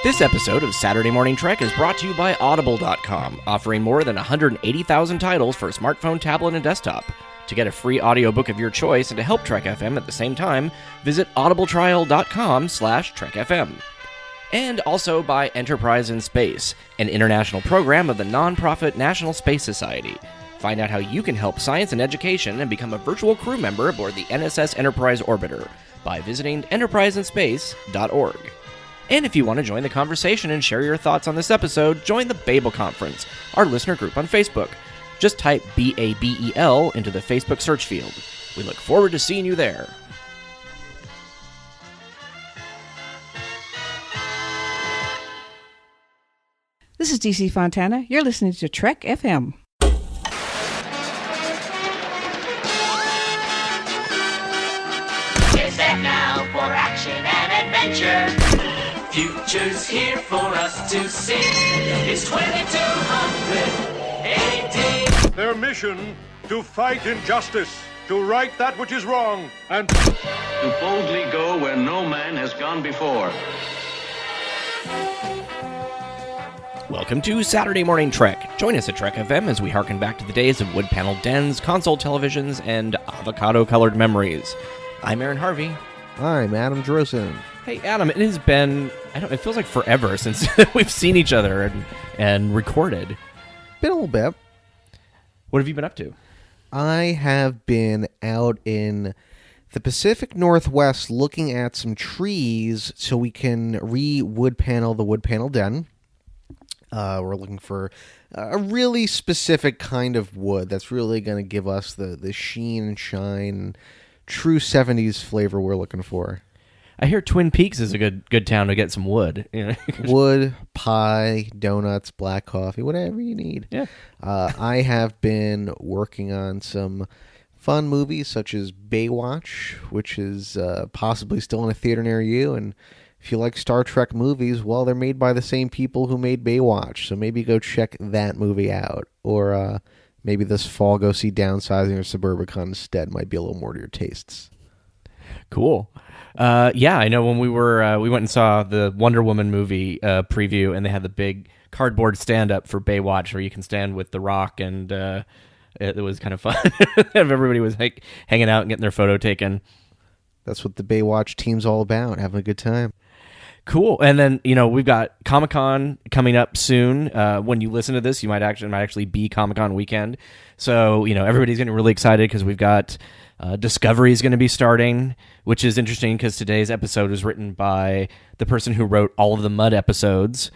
This episode of Saturday Morning Trek is brought to you by Audible.com, offering more than 180,000 titles for smartphone, tablet, and desktop. To get a free audiobook of your choice and to help Trek FM at the same time, visit audibletrial.com/trekfm. And also by Enterprise in Space, an international program of the non-profit National Space Society. Find out how you can help science and education and become a virtual crew member aboard the NSS Enterprise Orbiter by visiting enterpriseinspace.org. And if you want to join the conversation and share your thoughts on this episode, join the Babel Conference, our listener group on Facebook. Just type BABEL into the Facebook search field. We look forward to seeing you there. This is DC Fontana. You're listening to Trek FM. Get set now for action and adventure. Future's here for us to see. It's 2200 AD. Their mission, to fight injustice, to right that which is wrong, and to boldly go where no man has gone before. Welcome to Saturday Morning Trek. Join us at Trek FM as we harken back to the days of wood-paneled dens, console televisions, and avocado-colored memories. I'm Aaron Harvey. I'm Adam Drosin. Hey, Adam, it has been, it feels like forever since we've seen each other and recorded. Been a little bit. What have you been up to? I have been out in the Pacific Northwest looking at some trees so we can re-wood panel the wood panel den. We're looking for a really specific kind of wood that's really going to give us the sheen and shine, true 70s flavor we're looking for. I hear Twin Peaks is a good town to get some wood. Wood, pie, donuts, black coffee, whatever you need. Yeah. I have been working on some fun movies such as Baywatch, which is possibly still in a theater near you. And if you like Star Trek movies, well, they're made by the same people who made Baywatch. So maybe go check that movie out. Or maybe this fall go see Downsizing or Suburbicon instead. Might be a little more to your tastes. Cool. Yeah, I know when we went and saw the Wonder Woman movie preview, and they had the big cardboard stand-up for Baywatch where you can stand with The Rock, and it was kind of fun. Everybody was like hanging out and getting their photo taken. That's what the Baywatch team's all about, having a good time. Cool. And then, we've got Comic-Con coming up soon. When you listen to this, you might actually be Comic-Con weekend. So, everybody's getting really excited because we've got Discovery is going to be starting, which is interesting because today's episode was written by the person who wrote all of the Mudd episodes,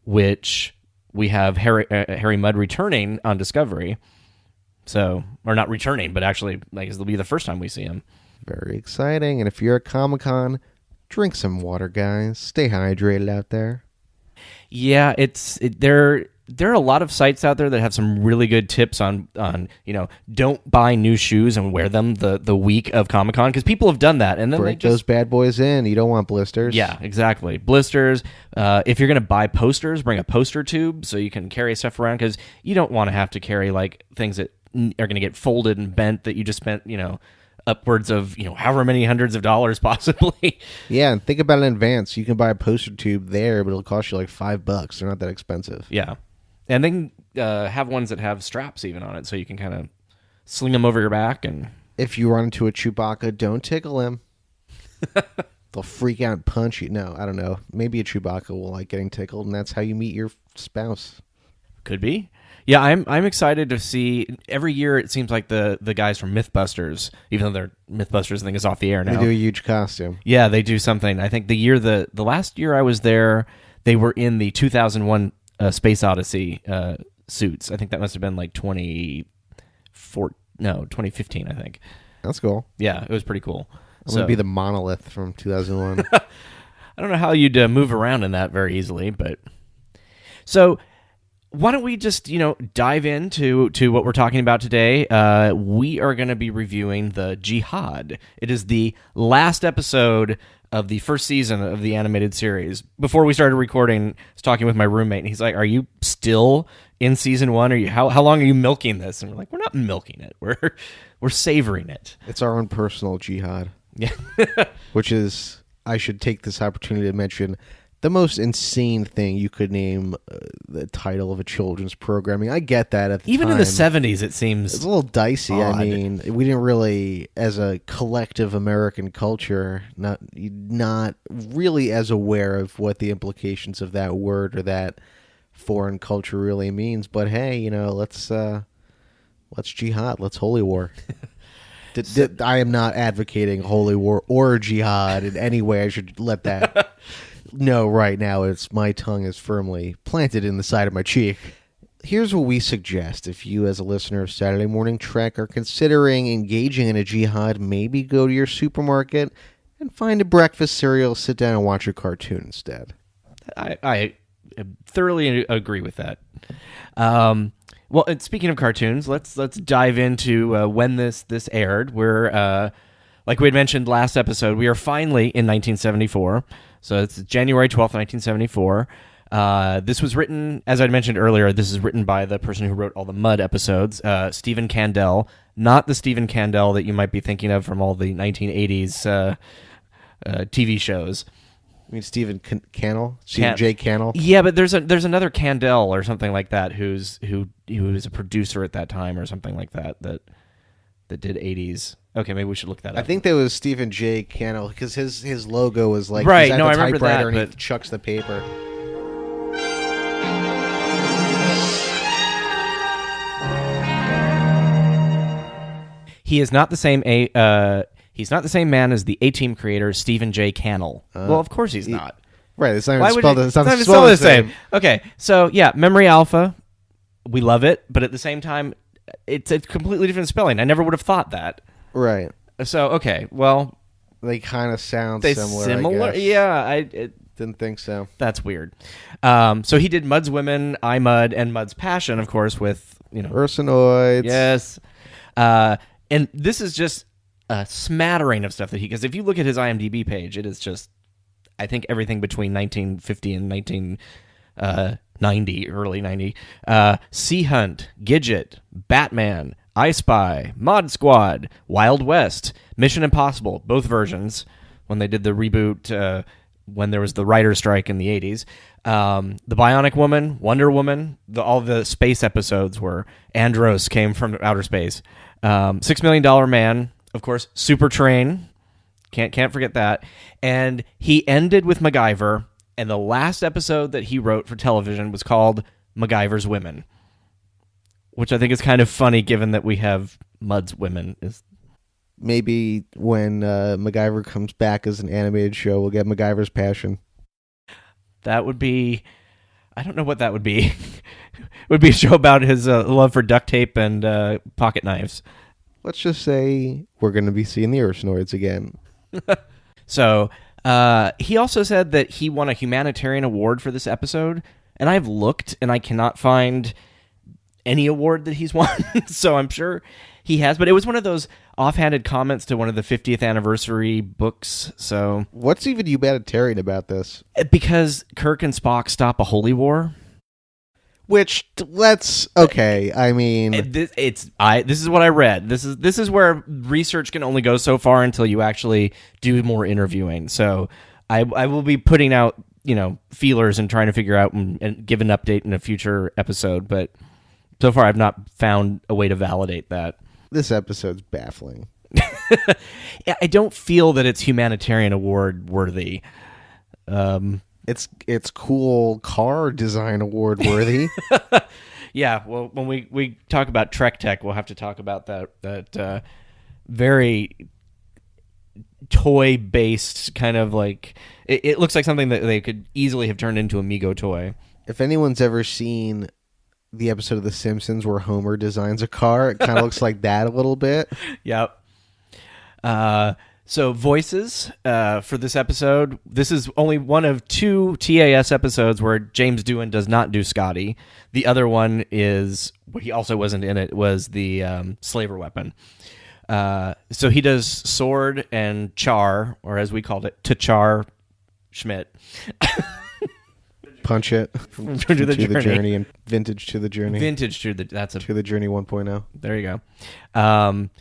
which we have Harry Mudd returning on Discovery. So, or not returning, but actually, it'll be the first time we see him. Very exciting. And if you're at Comic-Con, drink some water, guys. Stay hydrated out there. Yeah, there are a lot of sites out there that have some really good tips on don't buy new shoes and wear them the week of Comic-Con, because people have done that and then break those bad boys in. You don't want blisters. Yeah, exactly. Blisters. If you're going to buy posters, bring a poster tube so you can carry stuff around, because you don't want to have to carry things that are going to get folded and bent that you just spent upwards of however many hundreds of dollars possibly. Yeah, and think about it in advance. You can buy a poster tube there, but it'll cost you like $5. They're not that expensive. Yeah. And they can have ones that have straps even on it, so you can kind of sling them over your back. And if you run into a Chewbacca, don't tickle him. They'll freak out and punch you. No, I don't know. Maybe a Chewbacca will like getting tickled, and that's how you meet your spouse. Could be. Yeah, I'm excited to see. Every year it seems like the guys from Mythbusters, even though their Mythbusters thing is off the air now, they do a huge costume. Yeah, they do something. I think the last year I was there, they were in the 2001 Space Odyssey suits. I think that must have been like 2015, I think. That's cool. Yeah, it was pretty cool. I'm going to be the monolith from 2001. I don't know how you'd move around in that very easily, but... So... Why don't we just, dive into what we're talking about today? We are going to be reviewing the Jihad. It is the last episode of the first season of the animated series. Before we started recording, I was talking with my roommate, and he's like, "Are you still in season one? How long are you milking this?" And we're like, "We're not milking it. We're savoring it." It's our own personal Jihad. Yeah, which is, I should take this opportunity to mention, the most insane thing you could name the title of a children's programming. I get that at the Even time. in the 70s, it seems It's a little dicey. odd. I mean, we didn't really, as a collective American culture, not really as aware of what the implications of that word or that foreign culture really means. But hey, let's jihad, let's holy war. I am not advocating holy war or jihad in any way. I should let that know right now. My tongue is firmly planted in the side of my cheek. Here's what we suggest. If you, as a listener of Saturday Morning Trek, are considering engaging in a jihad, maybe go to your supermarket and find a breakfast cereal, sit down and watch a cartoon instead. I thoroughly agree with that. Well, and speaking of cartoons, let's dive into when this aired. We're like we had mentioned last episode, we are finally in 1974. So it's January 12th, 1974. This was written, as I mentioned earlier, this is written by the person who wrote all the Mud episodes, Stephen Kandel, not the Stephen Kandel that you might be thinking of from all the 1980s TV shows. I mean, Stephen Cannell? Stephen J. Cannell? Yeah, but there's another Kandel or something like that who was a producer at that time or something like that did 80s. Okay, maybe we should look that up. I think that was Stephen J. Cannell because his logo was like right. He's at No, the I remember typewriter that. And he chucks the paper. He is not the same. He's not the same man as the A-Team creator Stephen J. Cannell. Well, of course he's not. Right. It's not Why even would spelled. it- It's not not even spelled spelled the same. Okay, so yeah, Memory Alpha, we love it, but at the same time, it's a completely different spelling. I never would have thought that. Right. So okay, well, They kind of sound they similar. I guess. Yeah, Didn't think so. that's weird. So he did Mud's Women, I Mud, and Mud's Passion, of course, with Ursinoids. Yes. And this is just a smattering of stuff that because if you look at his IMDb page, it is just, I think, everything between 1950 and 1990, early 90. Sea Hunt, Gidget, Batman, I Spy, Mod Squad, Wild West, Mission Impossible, both versions, when they did the reboot, when there was the writer's strike in the 80s. The Bionic Woman, Wonder Woman, all the space episodes where Andros came from outer space. $6 Million Man, of course, Super Train, can't forget that. And he ended with MacGyver, and the last episode that he wrote for television was called MacGyver's Women, which I think is kind of funny given that we have Mud's Women. Maybe when MacGyver comes back as an animated show, we'll get MacGyver's Passion. That would be, I don't know what that would be. It would be a show about his love for duct tape and pocket knives. Let's just say we're going to be seeing the Ursinoids again. So he also said that he won a humanitarian award for this episode, and I've looked and I cannot find any award that he's won. So I'm sure he has, but it was one of those offhanded comments to one of the 50th anniversary books. So What's even humanitarian about this? because Kirk and Spock stop a holy war. Which okay. I mean, This is what I read. This is where research can only go so far until you actually do more interviewing. So I will be putting out feelers and trying to figure out and give an update in a future episode. But so far I've not found a way to validate that. this episode's baffling. I don't feel that it's humanitarian award worthy. It's cool car design award worthy. Yeah, well, when we talk about Trek Tech, we'll have to talk about that very toy-based kind of like... It looks like something that they could easily have turned into a Mego toy. If anyone's ever seen the episode of The Simpsons where Homer designs a car, it kind of looks like that a little bit. Yep. So voices for this episode. This is only one of 2 TAS episodes where James Doohan does not do Scotty. The other one is, he also wasn't in it, was the slaver weapon. So he does Sword and Char, or as we called it, T'Char Schmidt. Punch it To the Journey. and Vintage to the Journey. Vintage to the, that's a... To the Journey 1.0. There you go.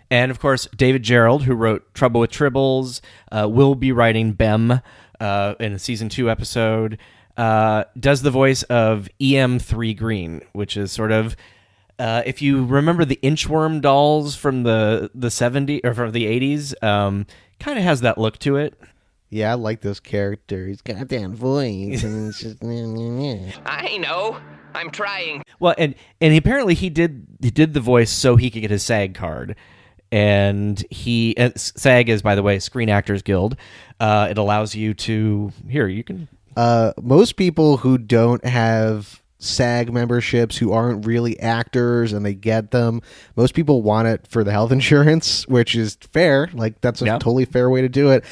And of course, David Gerald, who wrote Trouble with Tribbles, will be writing Bem. in a season 2 episode, does the voice of EM3 Green, which is sort of, if you remember the Inchworm dolls from the 70s or from the 80s, kind of has that look to it. Yeah, I like this character. He's got that voice. And it's just, I know. I'm trying. Well, and apparently he did the voice so he could get his SAG card. And SAG is, by the way, Screen Actors Guild. It allows you to, you can. Most people who don't have SAG memberships, who aren't really actors and they get them, most people want it for the health insurance, which is fair. Like, that's a totally fair way to do it.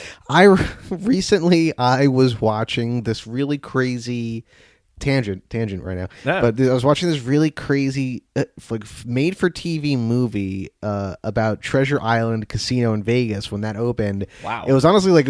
Recently I was watching this really crazy tangent right now. Yeah. But I was watching this really crazy made for TV movie about Treasure Island Casino in Vegas when that opened. Wow. It was honestly like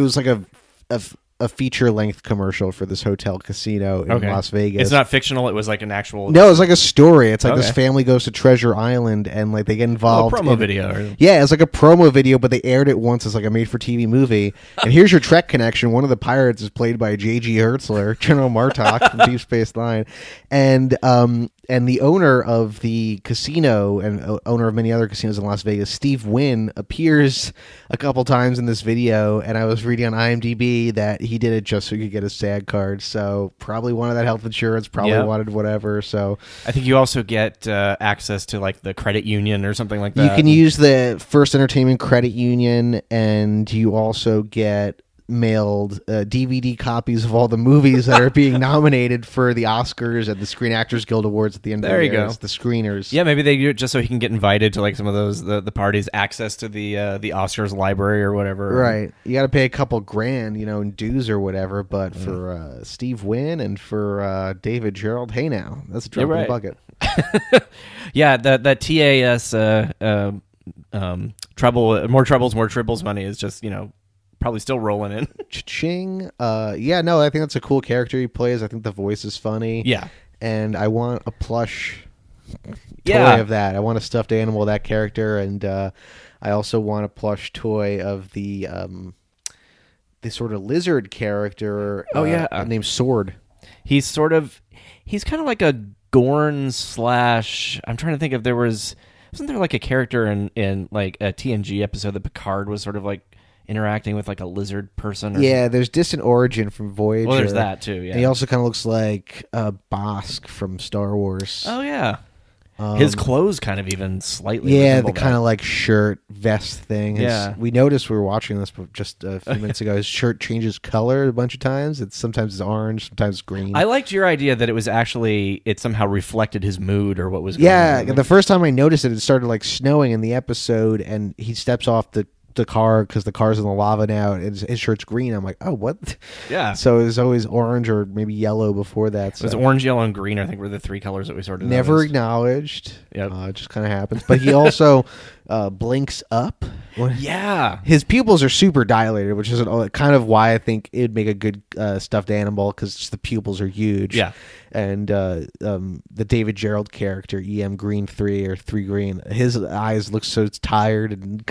a feature-length commercial for this hotel casino in Las Vegas. It's not fictional. It was like an actual... No, it's like a story. It's like this family goes to Treasure Island and like they get involved. A promo video. Yeah, it's like a promo video, but they aired it once as like a made-for-TV movie. And here's your Trek connection. One of the pirates is played by J.G. Hertzler, General Martok from Deep Space Nine. And the owner of the casino and owner of many other casinos in Las Vegas, Steve Wynn, appears a couple times in this video. And I was reading on IMDb that he did it just so he could get his SAG card. So probably wanted that health insurance, probably wanted whatever. So I think you also get access to like the credit union or something like that. You can use the First Entertainment Credit Union, and you also get mailed DVD copies of all the movies that are being nominated for the Oscars and the Screen Actors Guild Awards at the end of the year. It's the screeners. Yeah, maybe they do it just so he can get invited to like some of those the parties, access to the Oscars library or whatever. Right. You got to pay a couple grand, in dues or whatever, but for Steve Wynn and for David Gerald, hey now, that's a drop in the bucket. Yeah, that TAS trouble, more troubles, more triples money is just, probably still rolling in. Cha-ching. Yeah, no, I think that's a cool character he plays. I think the voice is funny. Yeah. And I want a plush toy of that. I want a stuffed animal of that character, and I also want a plush toy of the sort of lizard character named Sword. He's kind of like a Gorn / I'm trying to think if wasn't there like a character in like a TNG episode that Picard was sort of like interacting with like a lizard person? There's Distant Origin from Voyager. Well, there's that too, yeah. And he also kind of looks like Bosk from Star Wars. Oh, yeah. His clothes kind of even slightly the kind of like shirt vest thing. We noticed we were watching this just a few minutes ago. His shirt changes color a bunch of times. Sometimes it's orange, sometimes it's green. I liked your idea that it somehow reflected his mood or what was going on. Yeah, the first time I noticed it started like snowing in the episode, and he steps off the car because the car's in the lava now, and his shirt's green. I'm like, oh, what? Yeah. So it was always orange or maybe yellow before that. So. It was orange, yellow, and green, I think, were the three colors that we sort of never noticed. Acknowledged. Yep. It just kind of happens. But he also blinks up. Yeah. His pupils are super dilated, which is kind of why I think it would make a good stuffed animal, because the pupils are huge. Yeah. And the David Gerald character, EM Green 3 or 3 Green, his eyes look so tired, and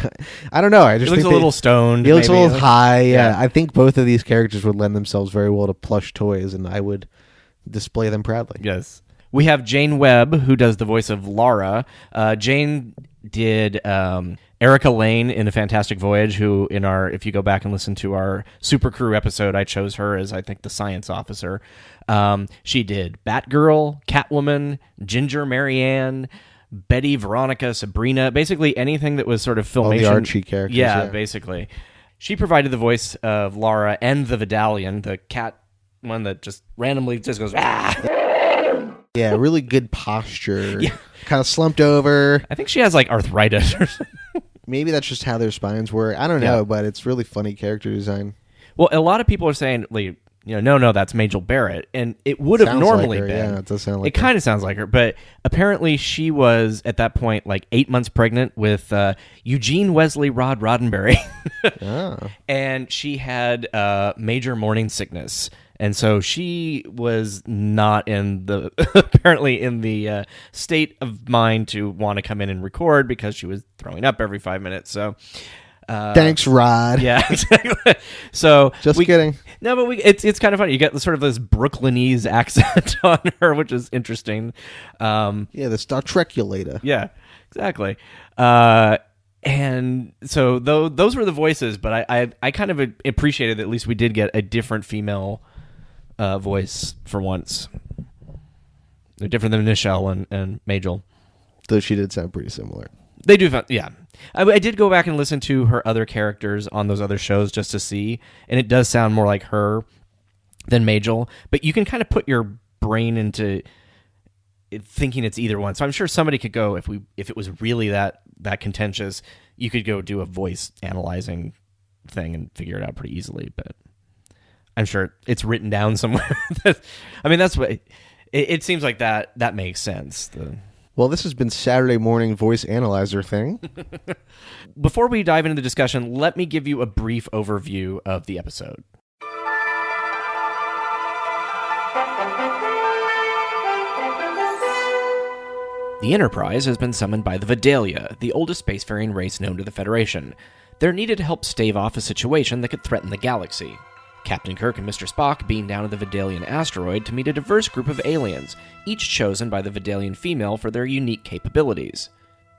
I don't know. I just he looks a little stoned. He looks a little high. Yeah. I think both of these characters would lend themselves very well to plush toys, and I would display them proudly. Yes. We have Jane Webb, who does the voice of Lara. Jane did Erica Lane in A Fantastic Voyage, who if you go back and listen to our Super Crew episode, I chose her as, I think, the science officer. She did Batgirl, Catwoman, Ginger Marianne, Betty, Veronica, Sabrina, basically anything that was sort of Filmation. All the Archie characters. Yeah, basically. She provided the voice of Lara and the Vidalian, the cat one that just randomly just goes, ah! Yeah, really good posture. Yeah. Kind of slumped over. I think she has like arthritis or something. Maybe that's just how their spines work. I don't know, but it's really funny character design. Well, a lot of people are saying, like, no, that's Majel Barrett, and it would have normally been. Yeah, it does sound like it. Kind of sounds like her, but apparently she was at that point like 8 months pregnant with Eugene Wesley Roddenberry, and she had major morning sickness. And so she was not apparently in the state of mind to want to come in and record because she was throwing up every 5 minutes. So Thanks, Rod. Yeah, exactly. So Just kidding. No, but it's kind of funny. You get sort of this Brooklynese accent on her, which is interesting. Yeah, the Star Trekulator. Yeah, exactly. And so those were the voices, but I kind of appreciated that at least we did get a different female voice for once. They're different than Nichelle and Majel. Though she did sound pretty similar. They do, yeah. I did go back and listen to her other characters on those other shows just to see, and it does sound more like her than Majel. But you can kind of put your brain into thinking it's either one. So I'm sure somebody could go if it was really that contentious, you could go do a voice analyzing thing and figure it out pretty easily. But I'm sure it's written down somewhere. I mean, that's what it seems like. That makes sense. Well, this has been Saturday Morning Voice Analyzer thing. Before we dive into the discussion, let me give you a brief overview of the episode. The Enterprise has been summoned by the Vidalia, the oldest spacefaring race known to the Federation. They're needed to help stave off a situation that could threaten the galaxy. Captain Kirk and Mr. Spock beam down to the Vidalian asteroid to meet a diverse group of aliens, each chosen by the Vidalian female for their unique capabilities.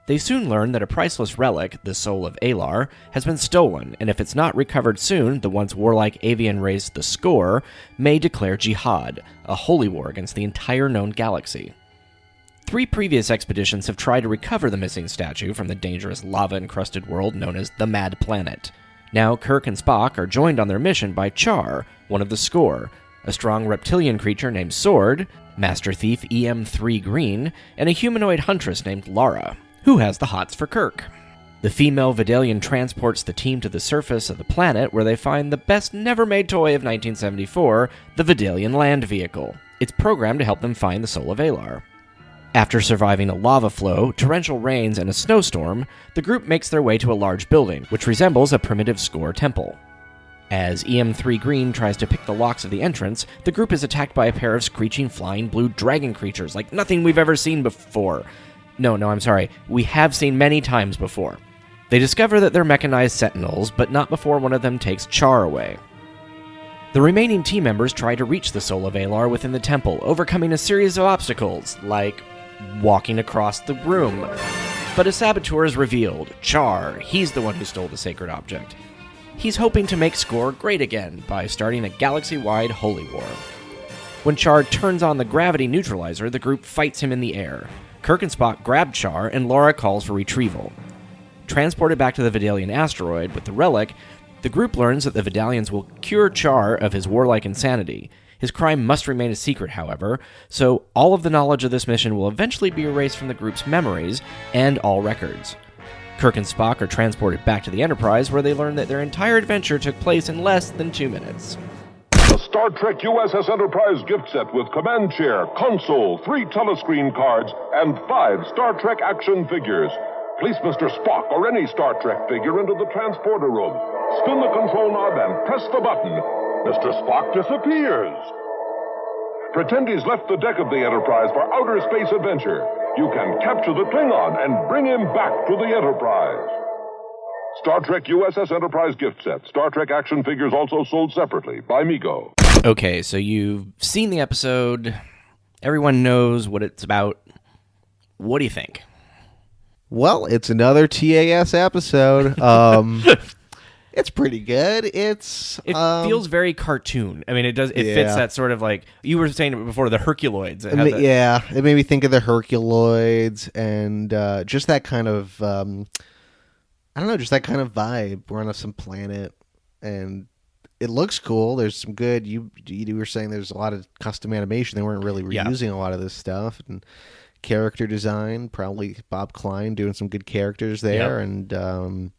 They soon learn that a priceless relic, the soul of Alar, has been stolen, and if it's not recovered soon, the once warlike avian race, the Skorr, may declare Jihad, a holy war against the entire known galaxy. 3 previous expeditions have tried to recover the missing statue from the dangerous lava-encrusted world known as the Mad Planet. Now, Kirk and Spock are joined on their mission by Char, one of the Skorr, a strong reptilian creature named Sword, Master Thief EM3 Green, and a humanoid huntress named Lara, who has the hots for Kirk. The female Vidalian transports the team to the surface of the planet where they find the best never-made toy of 1974, the Vidalian land vehicle. It's programmed to help them find the soul of Alar. After surviving a lava flow, torrential rains, and a snowstorm, the group makes their way to a large building, which resembles a primitive Skorr temple. As EM3 Green tries to pick the locks of the entrance, the group is attacked by a pair of screeching flying blue dragon creatures like nothing we've ever seen before. No, I'm sorry. We have seen many times before. They discover that they're mechanized sentinels, but not before one of them takes Char away. The remaining team members try to reach the soul of Alar within the temple, overcoming a series of obstacles, like walking across the room. But a saboteur is revealed. Char, he's the one who stole the sacred object. He's hoping to make Skorr great again by starting a galaxy-wide holy war. When Char turns on the gravity neutralizer, the group fights him in the air. Kirk and Spock grab Char, and Lara calls for retrieval. Transported back to the Vidalian asteroid with the relic, the group learns that the Vidalians will cure Char of his warlike insanity. His crime must remain a secret, however, so all of the knowledge of this mission will eventually be erased from the group's memories and all records. Kirk and Spock are transported back to the Enterprise, where they learn that their entire adventure took place in less than 2 minutes. The Star Trek USS Enterprise gift set with command chair, console, 3 telescreen cards, and 5 Star Trek action figures. Place Mr. Spock or any Star Trek figure into the transporter room. Spin the control knob and press the button. Mr. Spock disappears. Pretend he's left the deck of the Enterprise for outer space adventure. You can capture the Klingon and bring him back to the Enterprise. Star Trek USS Enterprise gift set. Star Trek action figures also sold separately by Mego. Okay, so you've seen the episode. Everyone knows what it's about. What do you think? Well, it's another TAS episode. It's pretty good. It feels very cartoon. I mean, it does. It fits that sort of like you were saying it before, the Herculoids. It made me think of the Herculoids and just that kind of I don't know, just that kind of vibe. We're on some planet and it looks cool. There's some good. You were saying there's a lot of custom animation. They weren't really reusing a lot of this stuff and character design. Probably Bob Klein doing some good characters there and.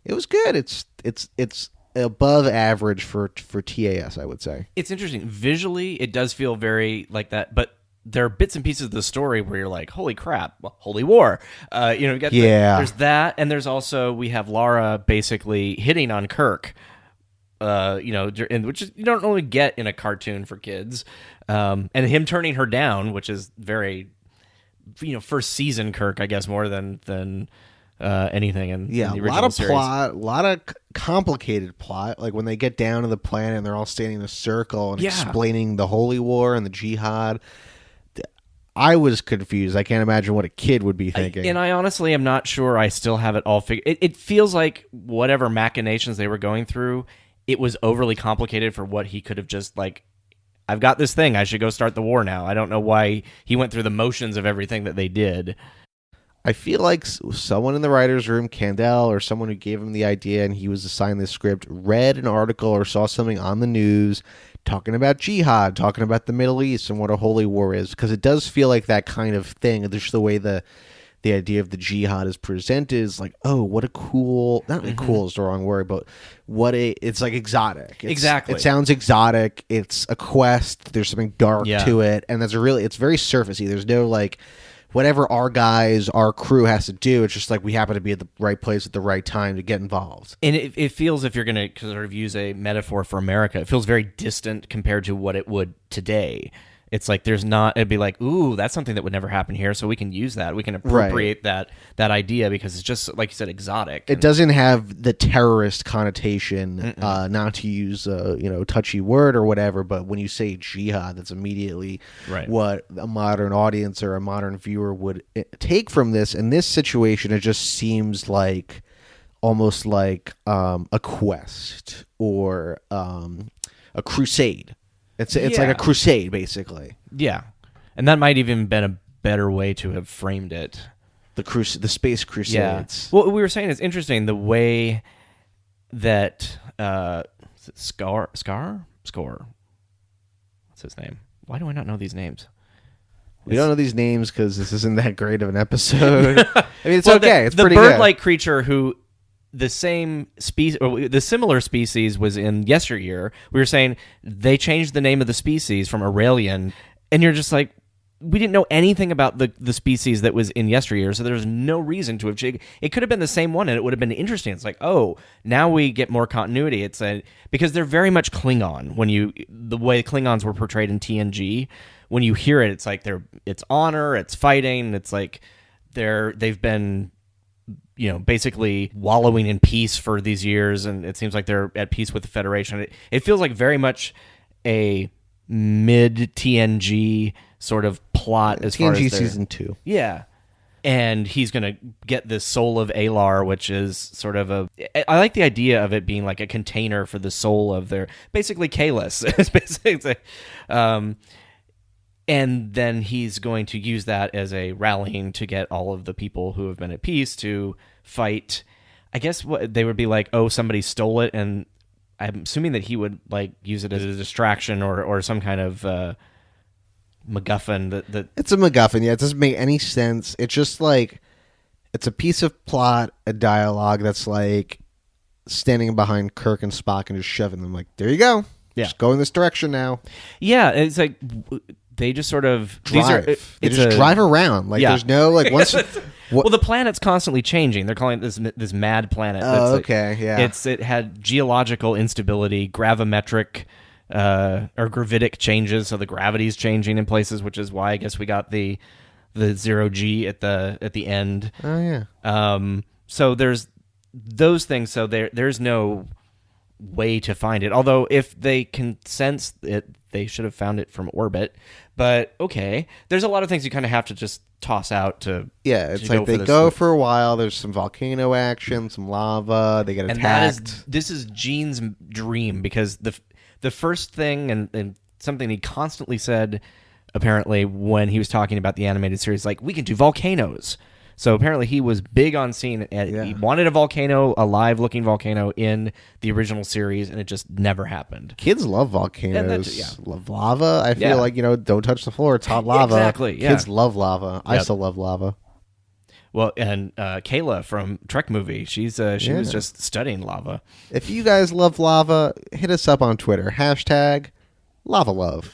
It was good. It's above average for TAS, I would say. It's interesting. Visually, it does feel very like that, but there are bits and pieces of the story where you're like, holy crap, holy war. There's that, and there's also, we have Lara basically hitting on Kirk, which is, you don't really get in a cartoon for kids, and him turning her down, which is very, first season Kirk, I guess, more than anything in the a original lot of series. plot, a lot of complicated plot. Like when they get down to the planet and they're all standing in a circle and explaining the Holy War and the Jihad. I was confused. I can't imagine what a kid would be thinking. And I honestly am not sure I still have it all figured. It feels like whatever machinations they were going through, it was overly complicated for what he could have just like, I've got this thing, I should go start the war now. I don't know why he went through the motions of everything that they did. I feel like someone in the writer's room, Candell, or someone who gave him the idea and he was assigned this script, read an article or saw something on the news talking about jihad, talking about the Middle East and what a holy war is, because it does feel like that kind of thing. Just the way the idea of the jihad is presented is like, oh, what a cool, not cool is the wrong word, but it's like exotic. Exactly. It sounds exotic. It's a quest. There's something dark to it. And it's very surfacey. There's no like, whatever our crew has to do, it's just like we happen to be at the right place at the right time to get involved. And it feels, if you're going to sort of use a metaphor for America, it feels very distant compared to what it would today. It's like it'd be like, ooh, that's something that would never happen here, so we can use that. We can appropriate that idea because it's just, like you said, exotic. It doesn't have the terrorist connotation, not to use a touchy word or whatever, but when you say jihad, that's immediately what a modern audience or a modern viewer would take from this. In this situation, it just seems like almost like a quest or a crusade. It's like a crusade, basically. Yeah, and that might even been a better way to have framed it. The space crusades. Yeah. Well, we were saying it's interesting the way that Skorr. What's his name? Why do I not know these names? We don't know these names because this isn't that great of an episode. I mean, it's okay. It's pretty good. The bird-like creature who. The same species, or the similar species, was in yesteryear. We were saying they changed the name of the species from Aurelian, and you're just like, we didn't know anything about the species that was in yesteryear, so there's no reason to have changed. It could have been the same one, and it would have been interesting. It's like, oh, now we get more continuity. It's because they're very much Klingon. The way Klingons were portrayed in TNG, when you hear it, it's like it's honor, it's fighting, it's like they've been, basically wallowing in peace for these years, and it seems like they're at peace with the Federation. It feels like very much a mid-TNG sort of plot as far as TNG Season 2. Yeah. And he's going to get this soul of Alar, which is sort of I like the idea of it being like a container for the soul of their, basically Kalis. It's basically, and then he's going to use that as a rallying to get all of the people who have been at peace to fight. I guess what they would be like, oh, somebody stole it, and I'm assuming that he would like use it as a distraction or some kind of MacGuffin. That it's a MacGuffin. Yeah, it doesn't make any sense. It's just like it's a piece of plot, a dialogue that's like standing behind Kirk and Spock and just shoving them like, there you go. Yeah, just go in this direction now. Yeah, it's like they just sort of drive. They just drive around. Like there's no like once. Well, the planet's constantly changing. They're calling it this mad planet. Oh, okay, yeah. It had geological instability, gravimetric or gravitic changes, so the gravity's changing in places, which is why I guess we got the 0G at the end. Oh yeah. So there's those things. So there's no way to find it. Although if they can sense it, they should have found it from orbit. But okay, there's a lot of things you kind of have to just toss out to. Yeah, it's like they go for a while. There's some volcano action, some lava. They get attacked. This is Gene's dream, because the first thing and something he constantly said, apparently, when he was talking about the animated series, like, we can do volcanoes. So apparently he was big on seeing it. He wanted a live-looking volcano in the original series, and it just never happened. Kids love volcanoes. Love lava. I feel like, don't touch the floor. It's hot lava. Exactly, yeah. Kids love lava. I still love lava. Well, and Kayla from Trek Movie, she was just studying lava. If you guys love lava, hit us up on Twitter. #LavaLove.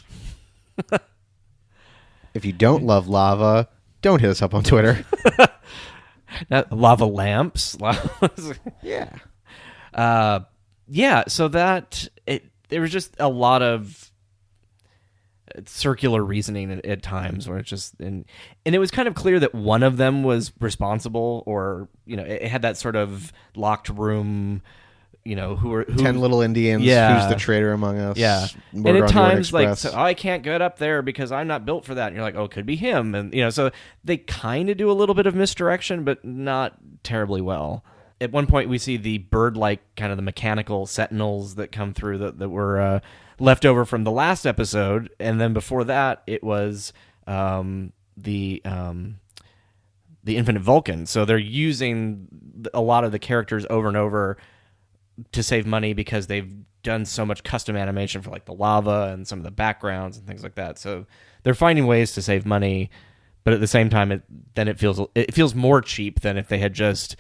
If you don't love lava, don't hit us up on Twitter. Not lava lamps. Yeah. Yeah, so there was just a lot of circular reasoning at times, where it's just and it was kind of clear that one of them was responsible, or it had that sort of locked room. Who 10 little Indians. Yeah. Who's the traitor among us? Yeah. Murder And on at the times, Orient like, Express. I can't get up there because I'm not built for that. And you're like, oh, it could be him. And, so they kind of do a little bit of misdirection, but not terribly well. At one point, we see the bird-like, kind of the mechanical sentinels that come through that were left over from the last episode. And then before that, it was the Infinite Vulcan. So they're using a lot of the characters over and over to save money because they've done so much custom animation for like the lava and some of the backgrounds and things like that. So they're finding ways to save money, but at the same time, it feels more cheap than if they had just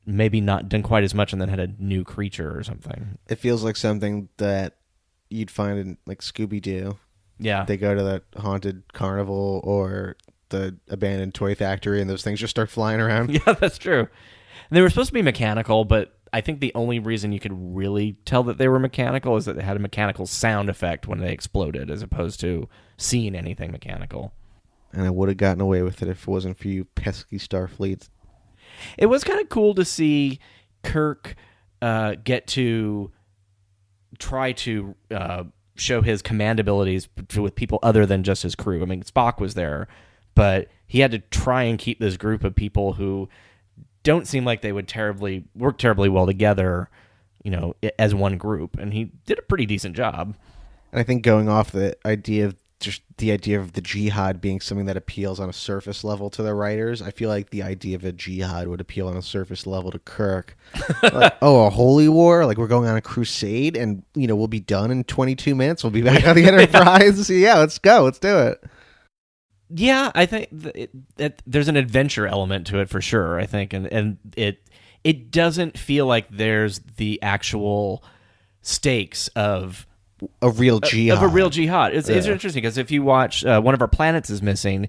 maybe not done quite as much and then had a new creature or something. It feels like something that you'd find in like Scooby-Doo. Yeah. They go to that haunted carnival or the abandoned toy factory and those things just start flying around. Yeah, that's true. And they were supposed to be mechanical, but I think the only reason you could really tell that they were mechanical is that they had a mechanical sound effect when they exploded, as opposed to seeing anything mechanical. And I would have gotten away with it if it wasn't for you pesky Starfleets. It was kind of cool to see Kirk get to try to show his command abilities with people other than just his crew. I mean, Spock was there, but he had to try and keep this group of people who don't seem like they would work terribly well together, as one group. And he did a pretty decent job. And I think going off the idea of the Jihad being something that appeals on a surface level to the writers, I feel like the idea of a Jihad would appeal on a surface level to Kirk. Like, a holy war? Like, we're going on a crusade and, we'll be done in 22 minutes. We'll be back on the Enterprise. Yeah, let's go. Let's do it. Yeah, I think there's an adventure element to it for sure, I think. And it doesn't feel like there's the actual stakes of a real jihad. Of a real jihad. It's interesting because if you watch One of Our Planets is Missing,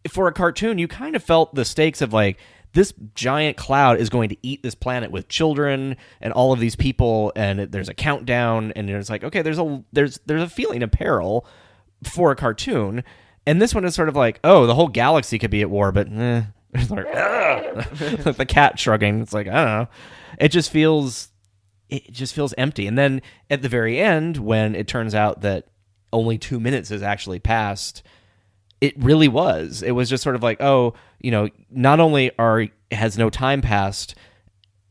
for a cartoon, you kind of felt the stakes of like, this giant cloud is going to eat this planet with children and all of these people, and there's a countdown, and it's like, okay, there's a feeling of peril for a cartoon. And this one is sort of like, oh, the whole galaxy could be at war, but it's like, like the cat shrugging. It's like, I don't know. It just feels empty. And then at the very end, when it turns out that only 2 minutes has actually passed, it really was. It was just sort of like, oh, not only has no time passed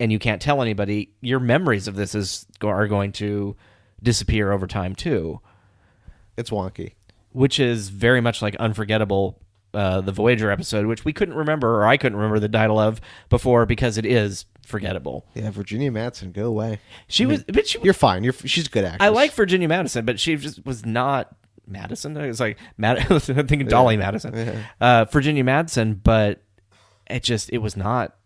and you can't tell anybody, your memories of this are going to disappear over time too. It's wonky. Which is very much like Unforgettable, the Voyager episode, which we couldn't remember, or I couldn't remember the title of before because it is forgettable. Yeah, Virginia Madsen, go away. You're fine. She's a good actress. I like Virginia Madison, but she just was not Madison. It was like I'm thinking Dolly Madison, Virginia Madsen, but it was not.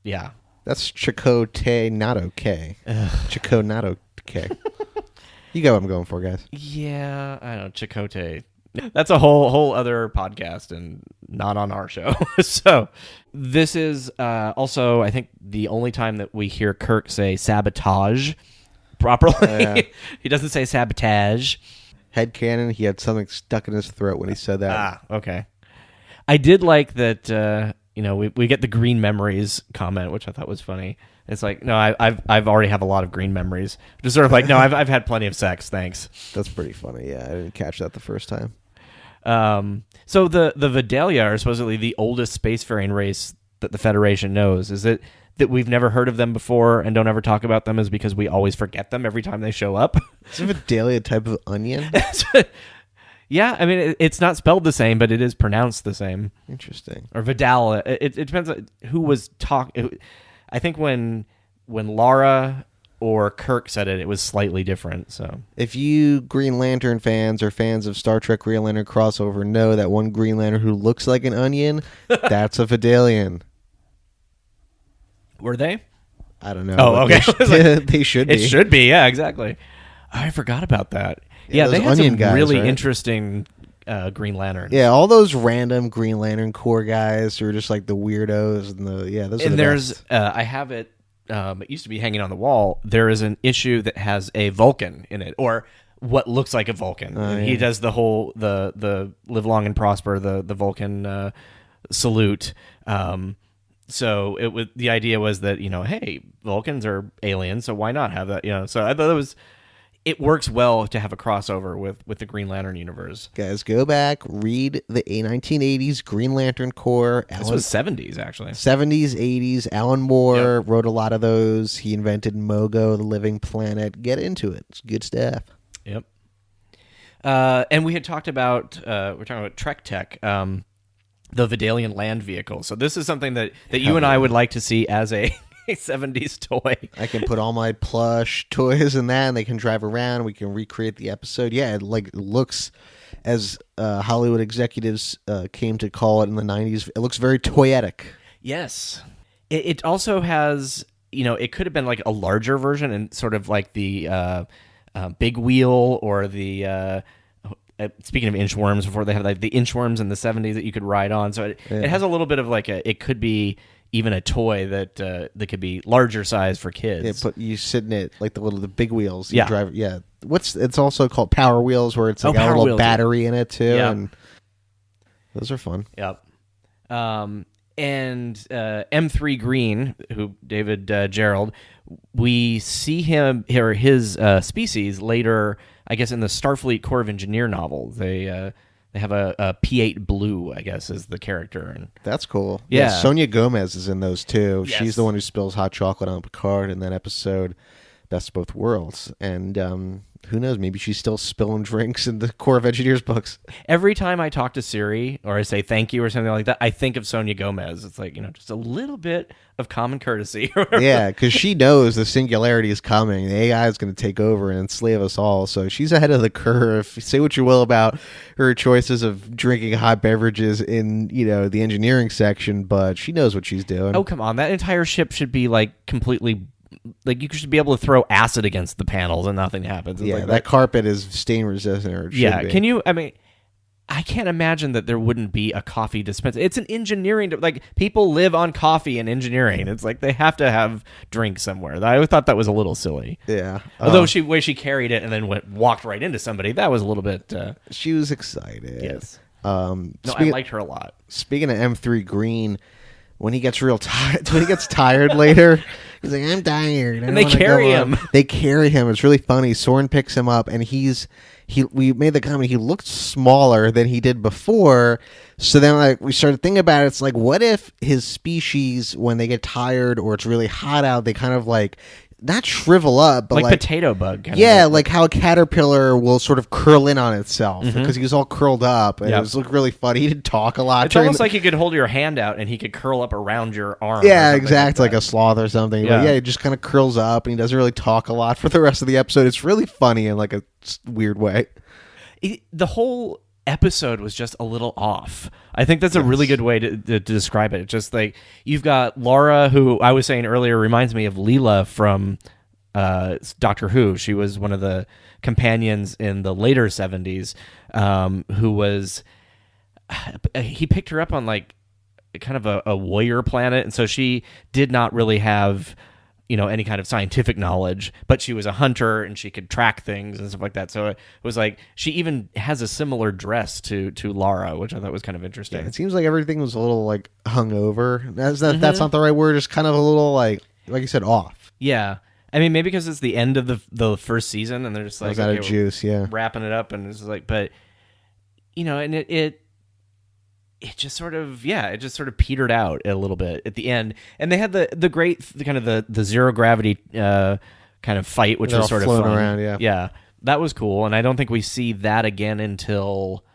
Yeah, that's Chakotay, not okay. Chakotay, not okay. You got what I'm going for, guys. Yeah, I don't know, Chakotay. That's a whole other podcast and not on our show. So this is also, I think, the only time that we hear Kirk say sabotage properly. He doesn't say sabotage. Headcanon, he had something stuck in his throat when he said that. Ah, okay. I did like that, we get the green memories comment, which I thought was funny. It's like, no, I've already have a lot of green memories. Just sort of like, no, I've had plenty of sex, thanks. That's pretty funny. Yeah, I didn't catch that the first time. So the Vidalia are supposedly the oldest spacefaring race that the Federation knows. Is it that we've never heard of them before and don't ever talk about them is because we always forget them every time they show up? Is a Vidalia a type of onion? Yeah, I mean, it's not spelled the same, but it is pronounced the same. Interesting. Or Vidal. It depends on who was talking. I think when Lara or Kirk said it, it was slightly different. So if you Green Lantern fans or fans of Star Trek Green Lantern crossover know that one Green Lantern who looks like an onion, that's a Vidalian. Were they? I don't know. Oh, okay. They should be. It should be, yeah, exactly. I forgot about that. Yeah, they had some guys, really right? interesting Green Lanterns. Yeah, all those random Green Lantern Corps guys who are just like the weirdos and those are the best. I have it. It used to be hanging on the wall. There is an issue that has a Vulcan in it, or what looks like a Vulcan. And he does the whole the live long and prosper, the Vulcan salute. So the idea was that, hey, Vulcans are aliens, so why not have that? So I thought it works well to have a crossover with the Green Lantern universe. Guys, go back, read the 1980s Green Lantern Corps. This was 70s, actually. 70s, 80s. Alan Moore wrote a lot of those. He invented Mogo, the living planet. Get into it. It's good stuff. Yep. And we had talked about, we're talking about Trek Tech, the Vidalian land vehicle. So this is something that you and I would like to see as a 70s toy. I can put all my plush toys in that, and they can drive around. We can recreate the episode. Yeah, it looks, as Hollywood executives came to call it in the 90s, it looks very toyetic. Yes. It also has, it could have been like a larger version and sort of like the big wheel or the... speaking of inchworms, before they have like the inchworms in the 70s that you could ride on. So it has a little bit of like it could be even a toy that could be larger size for kids. Yeah, but you sit in it like the big wheels. You Yeah. drive. Yeah. It's also called Power Wheels, where it's like a Power little Wheels, battery in it too. Yeah. And those are fun. Yep. And M3 Green, who David Gerald, we see him or his species later, I guess, in the Starfleet Corps of Engineer novel. They have a P8 Blue, I guess, is the character. And That's cool. Yeah. Sonia Gomez is in those too. Yes. She's the one who spills hot chocolate on Picard in that episode, Best of Both Worlds. And who knows? Maybe she's still spilling drinks in the Corps of Engineers books. every time I talk to Siri or I say thank you or something like that, I think of Sonia Gomez. It's like, just a little bit of common courtesy. Yeah, because she knows the singularity is coming. The AI is going to take over and enslave us all. So she's ahead of the curve. Say what you will about her choices of drinking hot beverages in, the engineering section, but she knows what she's doing. Oh, come on. That entire ship should be like completely... Like, you should be able to throw acid against the panels and nothing happens. It's yeah, like that carpet is stain resistant. Or it Yeah, should be. can you... I can't imagine that there wouldn't be a coffee dispenser. It's an engineering... people live on coffee and engineering. It's like they have to have drinks somewhere. I always thought that was a little silly. Yeah. Although the way she carried it and then walked right into somebody, that was a little bit... She was excited. yes. No, I liked her a lot. Speaking of M3 Green, when he gets real tired, when he gets tired later, he's like, "I'm tired." And they carry him. They carry him. It's really funny. Soren picks him up, and we made the comment he looked smaller than he did before. So then, we started thinking about it. It's like, what if his species, when they get tired or it's really hot out, they kind of not shrivel up, but like potato bug. Kind yeah, of like how a caterpillar will sort of curl in on itself because he was all curled up. And Yep. it was looked really funny. He didn't talk a lot. It's almost like you could hold your hand out and he could curl up around your arm. yeah, or something exactly, like that. a sloth or something. Yeah. But yeah, he just kind of curls up and he doesn't really talk a lot for the rest of the episode. It's really funny in like a weird way. The whole episode was just a little off. I think that's a really good way to describe it. Just like you've got Lara, who I was saying earlier reminds me of Leela from Doctor Who. She was one of the companions in the later 70s, who was... He picked her up on like kind of a warrior planet, and so she did not really have... any kind of scientific knowledge, but she was a hunter and she could track things and stuff like that. So it was like she even has a similar dress to Lara, which I thought was kind of interesting. Yeah, it seems like everything was a little like hungover. That's not the right word. Just kind of a little like you said, off. Yeah. I mean, maybe because it's the end of the first season and they're just like, was out of juice, yeah. wrapping it up, and it's like, but and it just sort of petered out a little bit at the end, and they had the great kind of the zero gravity kind of fight, which They're was all sort of floating fun. around, yeah, that was cool, and I don't think we see that again until,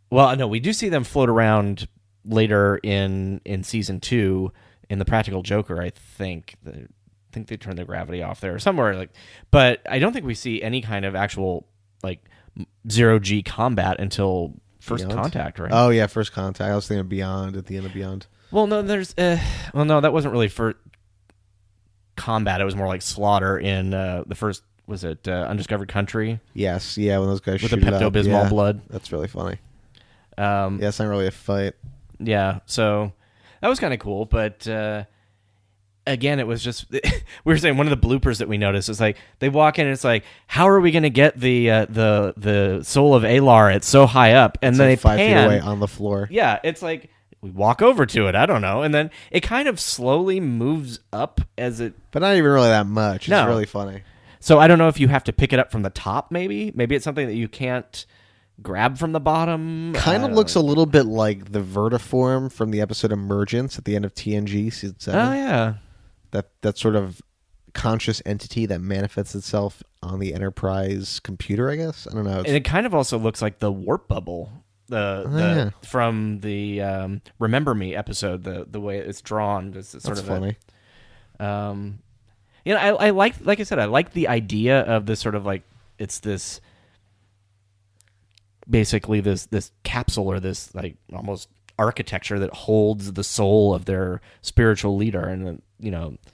well, no, we do see them float around later in season 2 in the Practical Joker. I think they turn the gravity off there or somewhere, but I don't think we see any kind of actual like zero G combat until First Beyond? Contact, right? Oh yeah, First Contact. I was thinking Beyond at the end of Beyond. Well, no, no, that wasn't really for combat. It was more like slaughter in the first. Was it Undiscovered Country? Yes, yeah, when those guys With the shoot it up, Pepto-Bismol yeah. blood. That's really funny. Yeah, it's not really a fight. Yeah, so that was kind of cool, but again, it was just we were saying one of the bloopers that we noticed is like they walk in and it's like, how are we going to get the soul of Alar? It's so high up, and It's then like they 5 pan feet away on the floor. Yeah, it's like we walk over to it. I don't know, and then it kind of slowly moves up as it. But not even really that much. It's No. really funny. So I don't know if you have to pick it up from the top. Maybe it's something that you can't grab from the bottom. Kind of looks a little bit like the vertiform from the episode Emergence at the end of TNG season 7. Oh yeah. That sort of conscious entity that manifests itself on the Enterprise computer, I guess. I don't know. And it kind of also looks like the warp bubble, from the Remember Me episode. The way it's drawn, it's sort That's of funny. I like I said, I like the idea of this sort of like it's this basically this capsule or this like almost architecture that holds the soul of their spiritual leader, and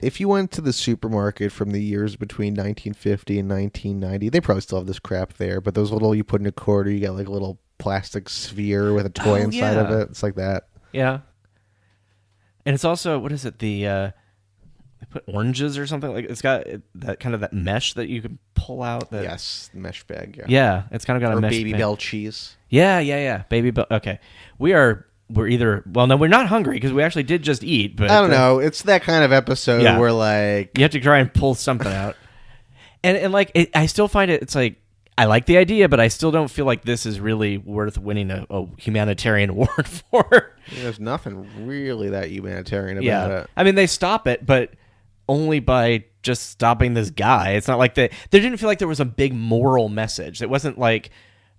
if you went to the supermarket from the years between 1950 and 1990, they probably still have this crap there, but those little, you put in a quarter, you get like a little plastic sphere with a toy inside of it. It's like that. Yeah. And it's also, what is it, they put oranges or something, like it's got that kind of that mesh that you can pull out. Yes, mesh bag. Yeah, it's kind of got or a mesh Baby bag. Bell cheese. Yeah, Baby Bell. Okay, we're either, well, no, we're not hungry because we actually did just eat, but I don't know. It's that kind of episode where like you have to try and pull something out, and like I still find it's like I like the idea, but I still don't feel like this is really worth winning a humanitarian award for. There's nothing really that humanitarian about it. I mean, they stop it, but only by just stopping this guy. It's not like there didn't feel like there was a big moral message. It wasn't like,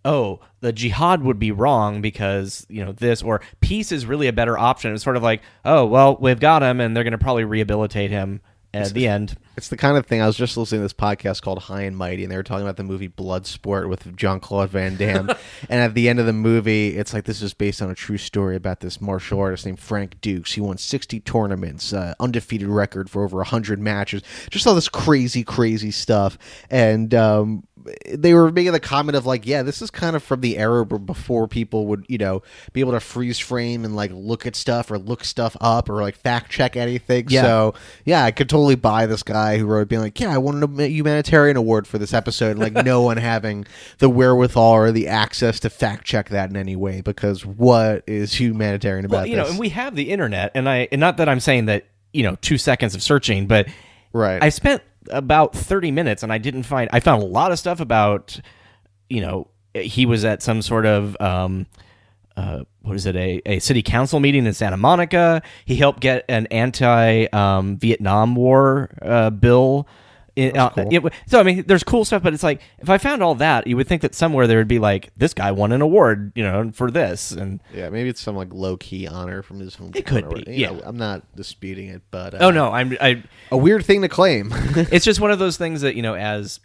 oh, the jihad would be wrong because, this, or peace is really a better option. It's sort of like, oh, well, we've got him and they're going to probably rehabilitate him at the end. It's the kind of thing. I was just listening to this podcast called High and Mighty, and they were talking about the movie Bloodsport with Jean-Claude Van Damme. And at the end of the movie, it's like, this is based on a true story about this martial artist named Frank Dukes. He won 60 tournaments, undefeated record for over 100 matches. Just all this crazy, crazy stuff. And they were making the comment of like, yeah, this is kind of from the era before people would, be able to freeze frame and like look at stuff or look stuff up or like fact check anything. Yeah. So yeah, I could totally buy this guy who wrote being like, yeah, I won a humanitarian award for this episode. Like no one having the wherewithal or the access to fact check that in any way, because what is humanitarian about this? And we have the internet, and not that I'm saying that, 2 seconds of searching, but right. I spent about 30 minutes and I found a lot of stuff about, he was at some sort of, a city council meeting in Santa Monica. He helped get an anti-Vietnam War bill. Cool. So, I mean, there's cool stuff, but it's like, if I found all that, you would think that somewhere there would be like, this guy won an award, for this. And yeah, maybe it's some like low-key honor from his hometown. It could be, yeah. I'm not disputing it, but... oh, no, a weird thing to claim. It's just one of those things that, as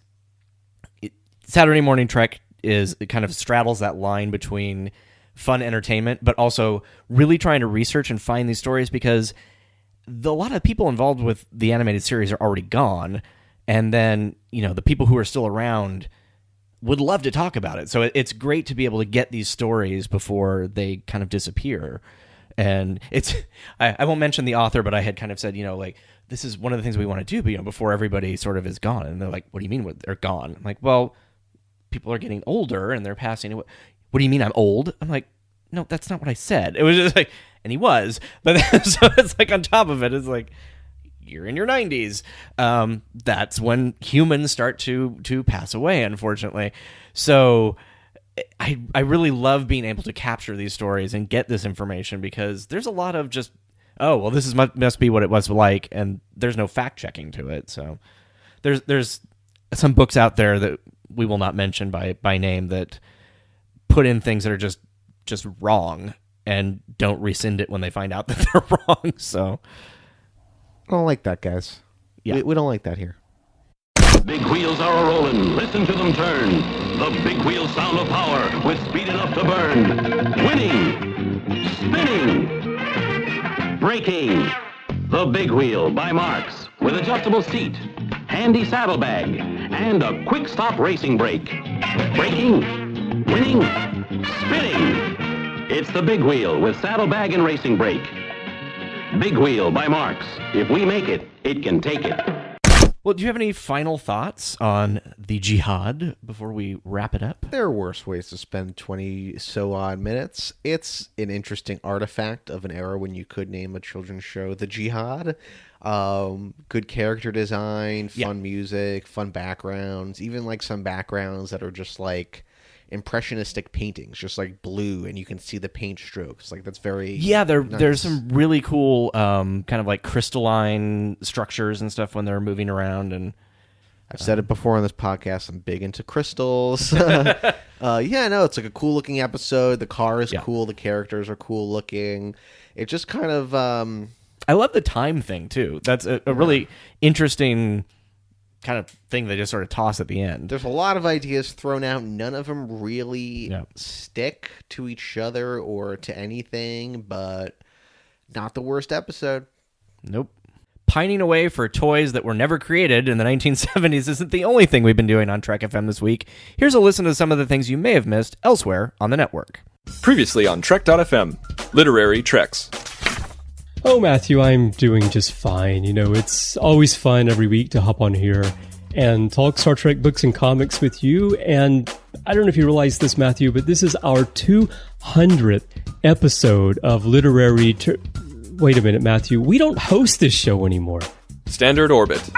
Saturday Morning Trek it kind of straddles that line between fun entertainment, but also really trying to research and find these stories, because a lot of people involved with the animated series are already gone. And then, the people who are still around would love to talk about it. So it's great to be able to get these stories before they kind of disappear. And I won't mention the author, but I had kind of said, this is one of the things we want to do, before everybody sort of is gone. And they're like, what do you mean they're gone? I'm like, well, people are getting older and they're passing away. What do you mean I'm old? I'm like, no, that's not what I said. It was just like, and he was. But so it's like on top of it, it's like, you're in your 90s. That's when humans start to pass away, unfortunately. So I really love being able to capture these stories and get this information, because there's a lot of just, oh, well, this must be what it was like, and there's no fact checking to it. So there's some books out there that we will not mention by name that put in things that are just wrong and don't rescind it when they find out that they're wrong. So I don't like that, guys. Yeah. We don't like that here. Big wheels are a-rolling, listen to them turn. The big wheel sound of power with speed enough to burn. Winning, spinning, braking. The Big Wheel by Marx, with adjustable seat, handy saddlebag, and a quick stop racing brake. Braking, winning, spinning. It's the Big Wheel with saddlebag and racing brake. Big Wheel by Marx. If we make it, it can take it. Well, do you have any final thoughts on the Jihad before we wrap it up? There are worse ways to spend 20-so-odd minutes. It's an interesting artifact of an era when you could name a children's show The Jihad. Good character design, fun music, fun backgrounds, even like some backgrounds that are just like impressionistic paintings, just like blue, and you can see the paint strokes. Like that's very nice. There's some really cool kind of like crystalline structures and stuff when they're moving around. And I've said it before on this podcast, I'm big into crystals. It's like a cool looking episode. The car is cool, the characters are cool looking. It just kind of I love the time thing too. That's a really interesting kind of thing they just sort of toss at the end. There's a lot of ideas thrown out. None of them really stick to each other or to anything, but not the worst episode. Nope. Pining away for toys that were never created in the 1970s isn't the only thing we've been doing on Trek FM this week. Here's a listen to some of the things you may have missed elsewhere on the network. Previously on Trek.fm, Literary Treks. Oh, Matthew, I'm doing just fine. You know, it's always fun every week to hop on here and talk Star Trek books and comics with you. And I don't know if you realize this, Matthew, but this is our 200th episode of Literary... Wait a minute, Matthew. We don't host this show anymore. Standard Orbit.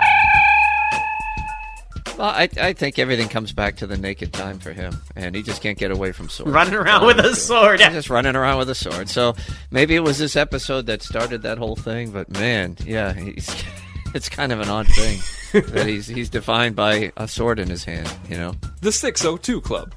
Well, I think everything comes back to the naked time for him, and he just can't get away from swords. Running around with a sword. He's just running around with a sword. So maybe it was this episode that started that whole thing, but man, yeah, it's kind of an odd thing that he's defined by a sword in his hand, you know? The 602 Club.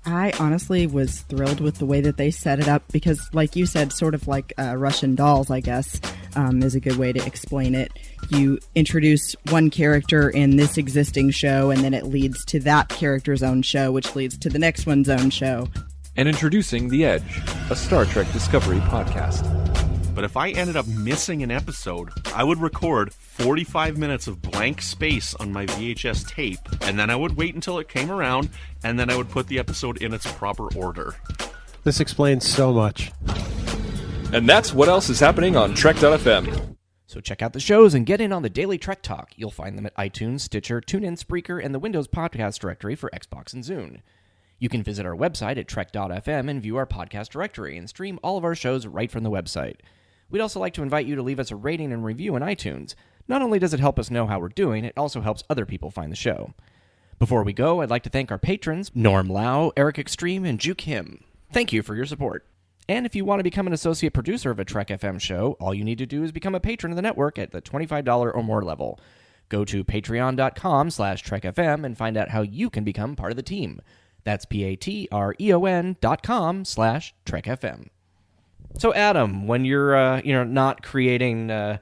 I honestly was thrilled with the way that they set it up because, like you said, sort of like Russian dolls, I guess, is a good way to explain it. You introduce one character in this existing show, and then it leads to that character's own show, which leads to the next one's own show. And introducing The Edge, a Star Trek Discovery podcast. But if I ended up missing an episode, I would record 45 minutes of blank space on my VHS tape, and then I would wait until it came around, and then I would put the episode in its proper order. This explains so much. And that's what else is happening on Trek.fm. So check out the shows and get in on the daily Trek Talk. You'll find them at iTunes, Stitcher, TuneIn, Spreaker, and the Windows Podcast Directory for Xbox and Zune. You can visit our website at Trek.fm and view our podcast directory and stream all of our shows right from the website. We'd also like to invite you to leave us a rating and review on iTunes. Not only does it help us know how we're doing, it also helps other people find the show. Before we go, I'd like to thank our patrons, Norm Lau, Eric Extreme, and Juke Him. Thank you for your support. And if you want to become an associate producer of a Trek FM show, all you need to do is become a patron of the network at the $25 or more level. Go to patreon.com/TrekFM and find out how you can become part of the team. That's patreon.com/TrekFM. So, Adam, when you're not creating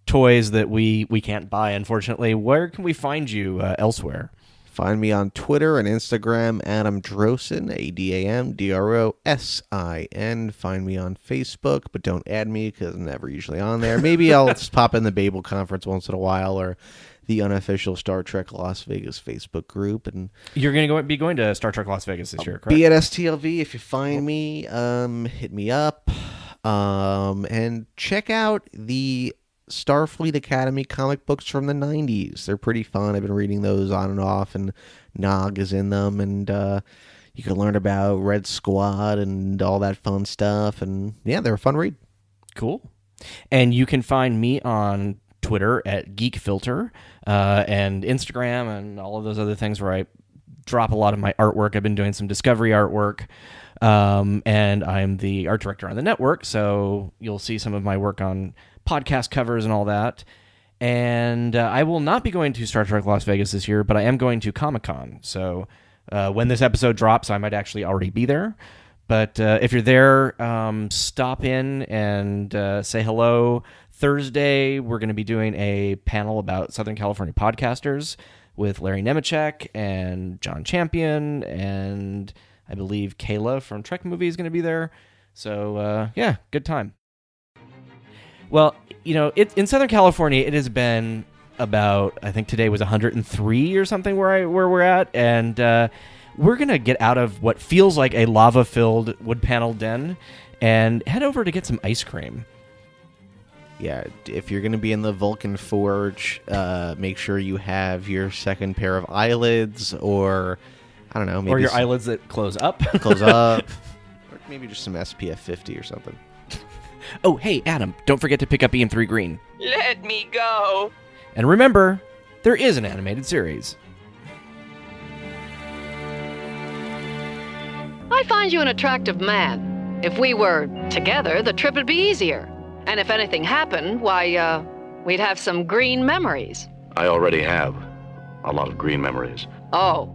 toys that we can't buy, unfortunately, where can we find you elsewhere? Find me on Twitter and Instagram, Adam Drosin, ADAMDROSIN. Find me on Facebook, but don't add me because I'm never usually on there. Maybe I'll just pop in the Babel conference once in a while, or the unofficial Star Trek Las Vegas Facebook group. And you're going to be going to Star Trek Las Vegas this year, correct? Be at STLV. If you find me, hit me up. And check out the Starfleet Academy comic books from the 90s. They're pretty fun. I've been reading those on and off, and Nog is in them, and you can learn about Red Squad and all that fun stuff, and yeah, they're a fun read. Cool. And you can find me on Twitter at GeekFilter, and Instagram and all of those other things where I drop a lot of my artwork. I've been doing some Discovery artwork, and I'm the art director on the network, so you'll see some of my work on podcast covers and all that. And I will not be going to Star Trek Las Vegas this year, but I am going to Comic-Con. So when this episode drops, I might actually already be there. But if you're there, stop in and say hello. Thursday, we're going to be doing a panel about Southern California podcasters with Larry Nemechek and John Champion, and I believe Kayla from Trek Movie is going to be there. So, yeah, good time. Well, in Southern California, it has been about, I think today was 103 or something where we're at, and we're going to get out of what feels like a lava-filled wood panel den and head over to get some ice cream. Yeah, if you're going to be in the Vulcan Forge, make sure you have your second pair of eyelids, or I don't know, maybe or your eyelids that close up. Close up. Or maybe just some SPF 50 or something. Oh, hey, Adam, don't forget to pick up EM3 Green. Let me go. And remember, there is an animated series. I find you an attractive man. If we were together, the trip would be easier. And if anything happened, why, we'd have some green memories. I already have a lot of green memories. Oh,